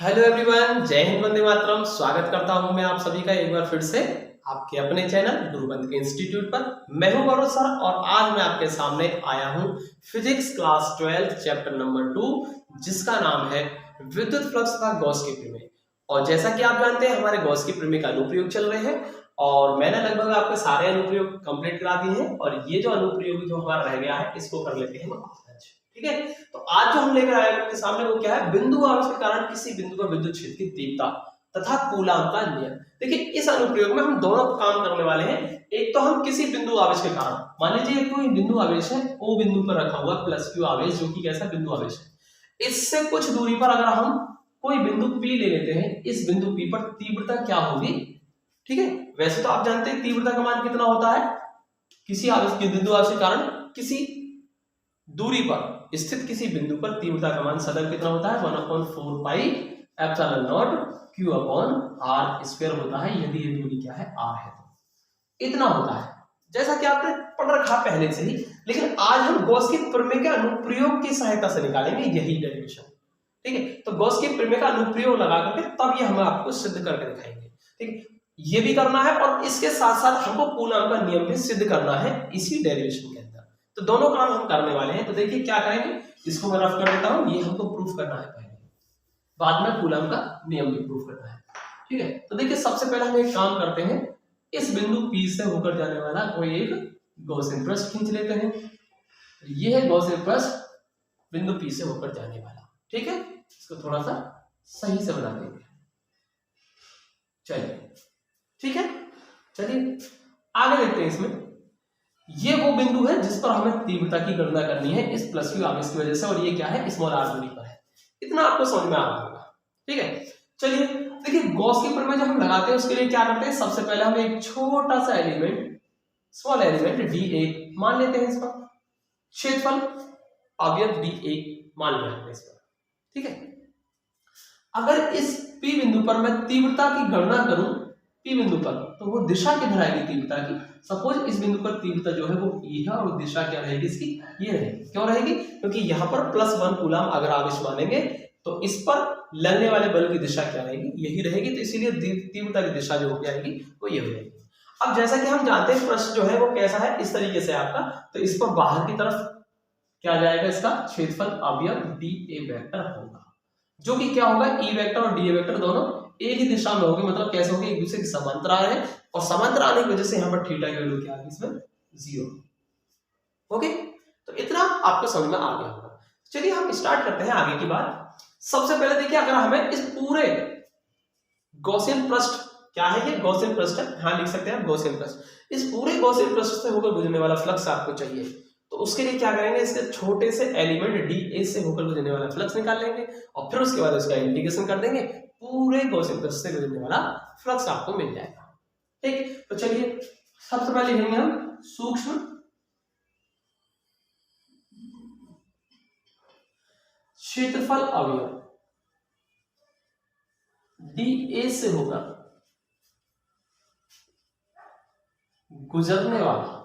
Hello everyone, जय हिंद, वंदे मातरम। स्वागत करता हूं मैं आप सभी का एक बार फिर से आपके अपने चैनल गुरुबंध के इंस्टीट्यूट पर। मैं हूं गौरव सर और आज मैं आपके सामने आया हूं फिजिक्स क्लास 12 चैप्टर नंबर 2, जिसका नाम है विद्युत फ्लक्स तथा गॉस की प्रमेय। और जैसा कि आप जानते हैं, हमारे गॉस की प्रमेय का अनुप्रयोग चल रहे हैं और मैंने लगभग आपके सारे अनुप्रयोग कंप्लीट करा दिए हैं और ये जो अनुप्रयोग जो हमारा रह गया है इसको कर लेते हैं आज। ठीक है, तो आज जो हम लेकर आए हैं आपके सामने वो क्या है, बिंदु आवेश के कारण किसी बिंदु पर विद्युत क्षेत्र की तीव्रता तथा कूलाम का नियम। देखिए, इस अनुप्रयोग में हम दोनों काम करने वाले हैं। एक तो हम किसी बिंदु आवेश के कारण, मान लीजिए कोई बिंदु आवेश है, ओ बिंदु पर रखा हुआ प्लस क्यू आवेश, जो कि कैसा बिंदु आवेश है। इससे कुछ दूरी पर अगर हम कोई बिंदु P ले लेते हैं, इस बिंदु P पर तीव्रता क्या होगी। ठीक है, वैसे तो आप जानते हैं तीव्रता का मान कितना होता है, किसी आवेश के बिंदु आवेश के कारण किसी दूरी पर स्थित किसी बिंदु पर तीव्रता का मान सदैव कितना होता है, 1/4 pi epsilon not q upon r square होता है, यदि ये दूरी क्या है, r है तो इतना होता है, जैसा कि आपने पढ़ रखा पहले से ही। लेकिन आज हम गॉस की प्रमेय के अनुप्रयोग की सहायता से निकालेंगे यही डेरिवेशन। ठीक है, तो गॉस की प्रमेय का अनुप्रयोग लगा करके तब ये हम आपको सिद्ध करके दिखाएंगे। ठीक है, ये भी करना है और इसके साथ साथ हमको कूलॉम का नियम भी सिद्ध करना है इसी डेरिवेशन के अंदर। तो दोनों काम हम करने वाले हैं। तो देखिए क्या करेंगे, इसको मैं रफ कर देता हूं, ये हमको प्रूफ करना है पहले, बाद में कूलॉम का नियम भी प्रूफ करना है। ठीक है, तो देखिए सबसे पहले हम एक काम करते हैं, इस बिंदु P से होकर जाने वाला कोई एक गॉसियन पृष्ठ खींच लेते हैं। ये है गॉसियन पृष्ठ बिंदु P से होकर जाने वाला। ठीक है, इसको थोड़ा सा सही से बना देंगे। चलिए, ठीक है, चलिए आगे देखते हैं। इसमें ये वो बिंदु है जिस पर हमें तीव्रता की गणना करनी है इस प्लस क्यू आवेश की वजह से, और ये क्या है, स्मॉल r दूरी पर है। इतना आपको समझ में आ रहा होगा। ठीक है, चलिए देखिए गॉस की प्रमेय जब हम लगाते हैं उसके लिए क्या करते हैं, सबसे पहले हम एक छोटा सा एलिमेंट, स्मॉल एलिमेंट d1 मान लेते हैं, इसका क्षेत्रफल अवयव d1 मान लिया हमने इस पर। ठीक है, अगर इस p बिंदु पर मैं तीव्रता की गणना करूं P बिंदु पर, तो वो दिशा किधर आएगी तीव्रता की। सपोज इस बिंदु पर तीव्रता जो है वो E है और दिशा क्या रहेगी इसकी, ये रहेगी। क्यों रहेगी, क्योंकि यहाँ पर +1 कूलम अगर आवेश मानेंगे तो इस पर लगने वाले बल की दिशा क्या रहेगी, यही रहेगी। तो इसीलिए तीव्रता की दिशा जो होगी आएगी वो ये रहेगी। अब जैसा कि हम जानते हैं प्रश्न जो है वो कैसा है, इस तरीके से आपका, तो इस पर बाहर की तरफ क्या जाएगा, इसका क्षेत्रफल अवयव dA वेक्टर होगा, जो कि क्या होगा, E वेक्टर और dA वेक्टर दोनों एक ही दिशा में होगी। मतलब कैसे होगी, एक दूसरे के समांतर आ रहे हैं और समांतर आने की वजह से यहाँ पर थीटा की वैल्यू क्या आ गई, इसमें 0। ओके, तो इतना आपको समझ में आ गया होगा। चलिए हम स्टार्ट करते हैं आगे की बात। सबसे पहले देखिए, अगर हमें इस पूरे गॉसियन पृष्ठ, क्या है ये, गॉसियन पृष्ठ है, हाँ लिख सकते हैं आप गॉसियन पृष्ठ। इस पूरे गॉसियन पृष्ठ से होकर गुजरने वाला फ्लक्स आपको चाहिए, तो उसके लिए क्या करेंगे, इसके छोटे से एलिमेंट dA से होकर गुजरने वाला फ्लक्स निकाल लेंगे और फिर उसके बाद उसका इंटीग्रेशन कर देंगे, पूरे गॉसियन पृष्ठ से गुजरने वाला फ्लक्स आपको मिल जाएगा। ठीक, तो चलिए सबसे पहले लिखेंगे हम सूक्ष्म क्षेत्रफल अवयव dA से होकर गुजरने वाला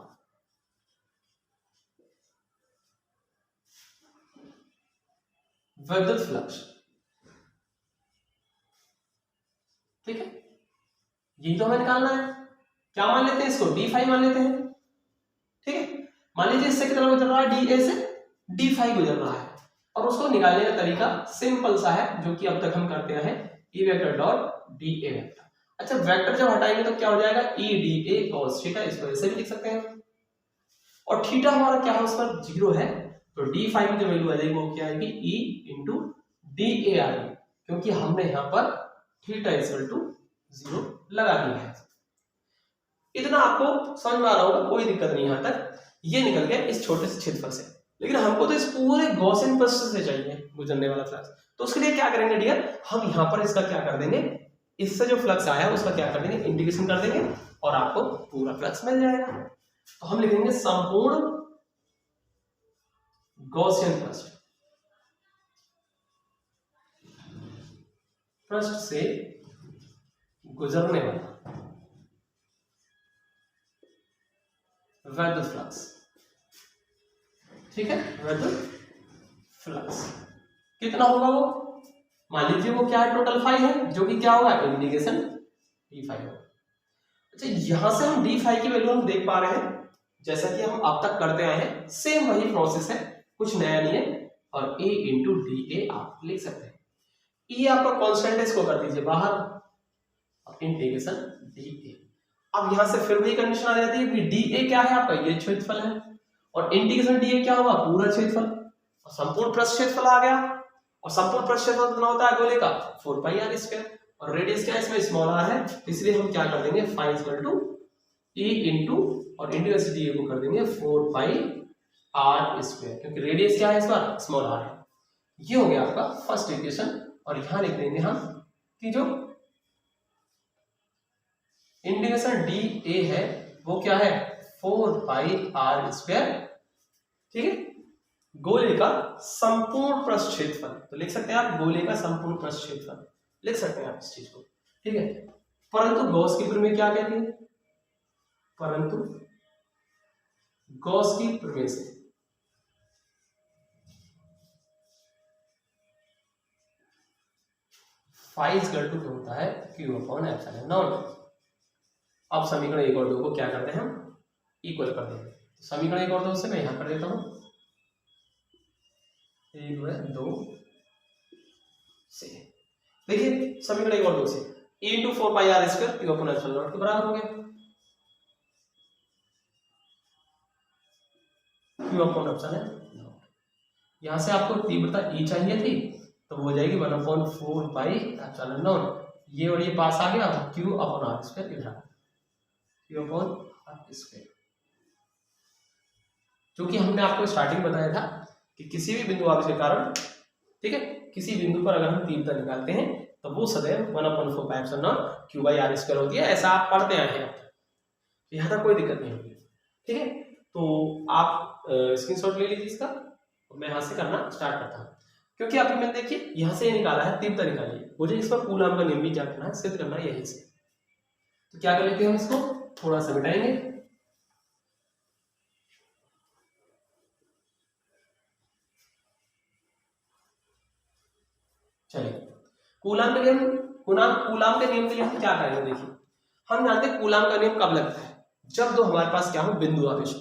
विद्युत फ्लक्स। ठीक है, यही तो हमें निकालना है। क्या मान लेते हैं, इसको d5 मान लेते हैं। ठीक है, मान लीजिए इससे कितना गुजर रहा है, dA से d5 गुजर रहा है, और उसको निकालने का तरीका सिंपल सा है, जो कि अब तक हम करते हैं, E vector dot dA vector. अच्छा, वेक्टर जब हटाएंगे तो क्या हो जाएगा, E dA cos थीटा, इसको ऐसे भी लिख सकते हैं। और थीटा हमारा क्या है, उस पर 0 है, तो d5 की जो वैल्यू आ जाएगी वो क्या आएगी, E इंटू dA आएगी, क्योंकि हमने यहाँ पर थीटा इक्वल टू 0 लगा दिया है। इतना आपको समझ में आ रहा होगा, कोई दिक्कत नहीं यहां तक। ये निकल गया इस छोटे से क्षेत्रफल से, लेकिन हमको तो इस पूरे गॉसियन पृष्ठ से चाहिए गुजरने वाला फ्लक्स। तो उसके लिए क्या करेंगे डियर, हम यहाँ पर इसका क्या कर देंगे, इससे जो फ्लक्स आया उसका क्या कर देंगे, इंटीग्रेशन कर देंगे और आपको पूरा फ्लक्स मिल जाएगा। तो हम लिखेंगे संपूर्ण गॉसियन पृष्ठ से गुजरने वाला विद्युत फ्लक्स। ठीक है, विद्युत फ्लक्स कितना होगा वो, मान लीजिए वो क्या है, टोटल 5 है, जो कि क्या होगा, इंटीग्रेशन d5 होगा। अच्छा, यहां से हम d5 की वैल्यू हम देख पा रहे हैं, जैसा कि हम अब तक करते आए हैं, सेम वही प्रोसेस है, कुछ नया नहीं है। और a इंटू डी ए आप लिख सकते हैं। ये आपका कांस्टेंट है, इसको कर दीजिए बाहर, इंटीग्रेशन डी ए। अब यहां से फिर वही कंडीशन आ जाती है कि डी ए क्या है आपका, ये क्षेत्रफल है, और इंटीग्रेशन डी ए क्या होगा, पूरा क्षेत्रफल, और संपूर्ण पृष्ठ क्षेत्रफल आ गया। और संपूर्ण पृष्ठ क्षेत्रफल कितना होता है गोले का, 4 पाई आर स्क्वायर, और रेडियस क्या है इसमें, स्मॉल आर है, इसलिए हम क्या कर देंगे, phi equal to A into, और इंटीग्रेशन डी ए को कर देंगे 4 पाई आर स्क्वायर, क्योंकि रेडियस क्या है इस बार, स्मॉल आर है। ये हो गया आपका फर्स्ट इक्वेशन। और यहां लिख देंगे हम कि जो इंटीग्रेशन डी ए है वो क्या है, 4 पाई आर स्क्वायर, ठीक है, गोले का संपूर्ण पृष्ठ क्षेत्रफल। तो लिख सकते हैं आप गोले का संपूर्ण पृष्ठ क्षेत्रफल, लिख सकते हैं आप इस चीज को, ठीक है। परंतु गॉस की प्रमेय क्या कहती है, परंतु गॉस की प्रमेय से फाई इक्वल टू क्या होता है, क्यू अपॉन एप्सिलॉन नॉट। अब समीकरण 1 और 2 को क्या करते हैं हम, इक्वल कर देंगे। तो समीकरण 1 और 2 से मैं यहां कर देता हूं, 1 2 से, देखिए समीकरण 1 और 2 से a into 4 pi r square q upon epsilon naught के बराबर हो गया, क्यू अपॉन एप्सिलॉन नॉट। यहां से आपको तीव्रता e चाहिए थी, तो वो हो जाएगी 1/4 पाई एप्सिलॉन नॉट, ये और ये पास आ गया, तो क्यू अपॉन आर स्क्वायर इधर, क्यू अपॉन आर स्क्वायर। क्योंकि हमने आपको स्टार्टिंग बताया था कि किसी भी बिंदु आवेश के कारण, ठीक है, किसी बिंदु पर अगर हम तीव्रता निकालते हैं तो वो सदैव 1/4 pi epsilon naught q by are square होती है, ऐसा आप पढ़ते आए हैं, यहाँ तक कोई दिक्कत नहीं होगी, ठीक है। तो आप स्क्रीनशॉट ले लीजिए इसका, तो मैं यहाँ से करना स्टार्ट करता हूँ। क्योंकि अभी मैंने देखिए यहाँ से निकाला है, तीव्रता निकाली है, मुझे इस पर कूलॉम का नियम भी क्या करना है, सिद्ध करना है यहीं से। तो क्या कर लेते हैं हम इसको थोड़ा सा मिटाएंगे, चलिए कूलॉम के नियम, कूलॉम के नियम के लिए हम क्या करेंगे, देखिए हम जानते हैं कूलॉम का नियम कब लगता है, जब दो हमारे पास क्या हो, बिंदु आवेश हो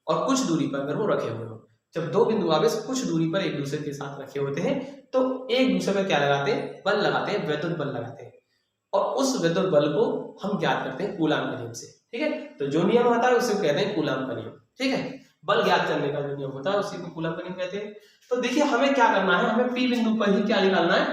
और कुछ दूरी पर अगर वो रखे हुए हो। जब दो बिंदु आवेश कुछ दूरी पर एक दूसरे के साथ रखे होते हैं तो एक दूसरे पर क्या लगाते हैं, बल लगाते हैं, वैद्युत बल लगाते हैं, और उस वैद्युत बल को हम ज्ञात करते हैं कूलॉम के नियम से, ठीक है। तो जो नियम होता है उसे कहते हैं कूलॉम का नियम, ठीक है। बल ज्ञात करने का जो नियम होता है उसी को कूलॉम का नियम कहते हैं। तो देखिए हमें क्या करना है, हमें पी बिंदु पर ही क्या निकालना है,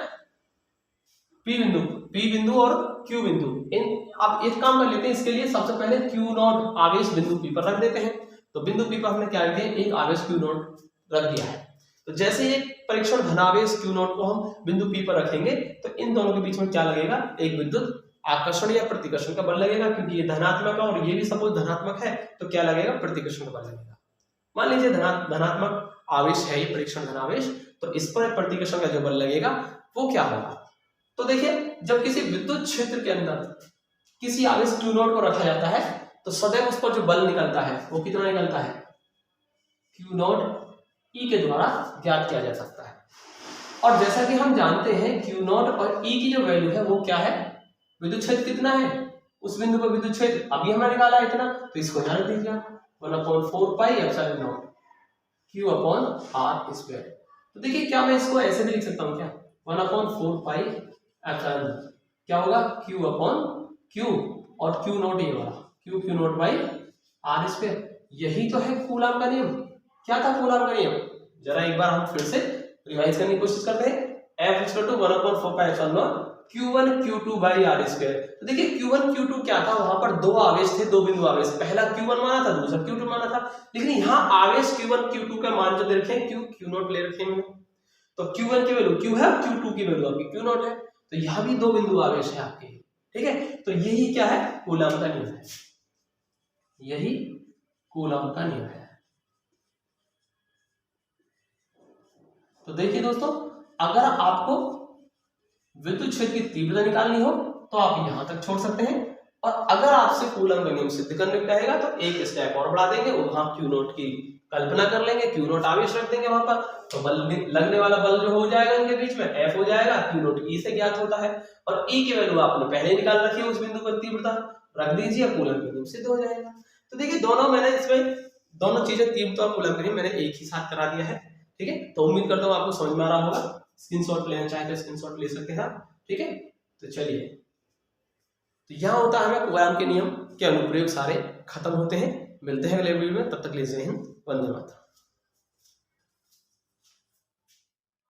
पी बिंदु और क्यू बिंदु, इन आप एक काम कर लेते हैं, इसके लिए सबसे पहले क्यू नॉट आवेश बिंदु पी पर रख देते हैं। तो बिंदु पी पर हमने क्या रख दिया, एक आवेश क्यू नॉट रख दिया है। तो जैसे एक परीक्षण धनावेश क्यू नॉट को हम बिंदु पी पर रखेंगे तो इन दोनों के बीच में क्या लगेगा, एक विद्युत आकर्षण या प्रतिकर्षण का बल लगेगा, क्योंकि ये धनात्मक है और ये भी सपोज धनात्मक है, तो क्या लगेगा, प्रतिकर्षण का बल लगेगा। मान लीजिए धनात्मक आवेश है ये परीक्षण धनावेश, तो इस पर प्रतिकर्षण का जो बल लगेगा वो क्या होगा। तो देखिए जब किसी विद्युत क्षेत्र के अंदर किसी आवेश क्यू नॉट को रखा जाता है तो सदैव उस पर जो बल निकलता है वो कितना निकलता है, क्यू नॉट ई के द्वारा ज्ञात किया जा सकता है। और जैसा कि हम जानते हैं क्यू नॉट और ई की जो वैल्यू है वो क्या है, विद्युत क्षेत्र कितना है उस बिंदु पर, विद्युत क्षेत्र अभी हमने निकाला है इतना, तो इसको ध्यान रख दीजिए 1/4 pi epsilon naught Q upon R square. तो देखिए क्या मैं इसको ऐसे भी लिख सकता हूँ क्या, 1/4 पाई एप्सिलॉन क्या होगा, क्यू अपॉन क्यू, और क्यू नॉट ये वाला Q naught by are square. यही तो है कूलॉम का नियम। क्या था कूलॉम का नियम, जरा एक बार हम फिर से रिवाइज करने की कोशिश करते हैं। F equal to 1/4 pi epsilon naught Q1 Q2 by are square. तो देखिए Q1 Q2 क्या था, वहां पर दो आवेश थे, दो बिंदु आवेश, पहला Q1 माना था, दूसरा Q2 माना था, लेकिन यहाँ आवेश Q1 Q2 का मान जो दे रखे हैं Q नॉट ले रखे हैं, तो Q1 की वैल्यू Q है, Q2 की वैल्यू आपकी Q नॉट है, तो यहाँ भी दो बिंदु आवेश है आपके, ठीक है। तो यही क्या है, कूलॉम का नियम है, यही कूलॉम का नियम है। तो देखिए दोस्तों, अगर आपको विद्युत क्षेत्र की तीव्रता निकालनी हो तो आप यहां तक छोड़ सकते हैं, और अगर आपसे कूलम का नियम सिद्ध करने को कहेगा तो एक स्टेप और बढ़ा देंगे, वहां क्यू नॉट की कल्पना कर लेंगे, क्यू नॉट आवेश रख देंगे वहां पर, तो बल लगने वाला बल जो हो जाएगा उनके बीच में एफ हो जाएगा, क्यू नॉट ई से ज्ञात होता है, और ई की वैल्यू आपने पहले ही निकाल रखी है, उस बिंदु पर तीव्रता रख दीजिए, कूलम का नियम सिद्ध हो जाएगा। तो देखिए दोनों मैंने इसमें दोनों चीजें तीव्रता और कूलम का नियम मैंने एक ही साथ करा दिया है, ठीक है। तो उम्मीद करता हूँ आपको समझ में आ रहा होगा, स्क्रीनशॉट लेना चाहे तो स्क्रीनशॉट ले सकते हैं आप, ठीक है। तो चलिए, तो यहाँ होता है हमें कूलम के नियम के अनुप्रयोग सारे खत्म होते हैं। मिलते हैं अगले वीडियो में, तब तक के लिए जय हिंद, वंदे मातरम।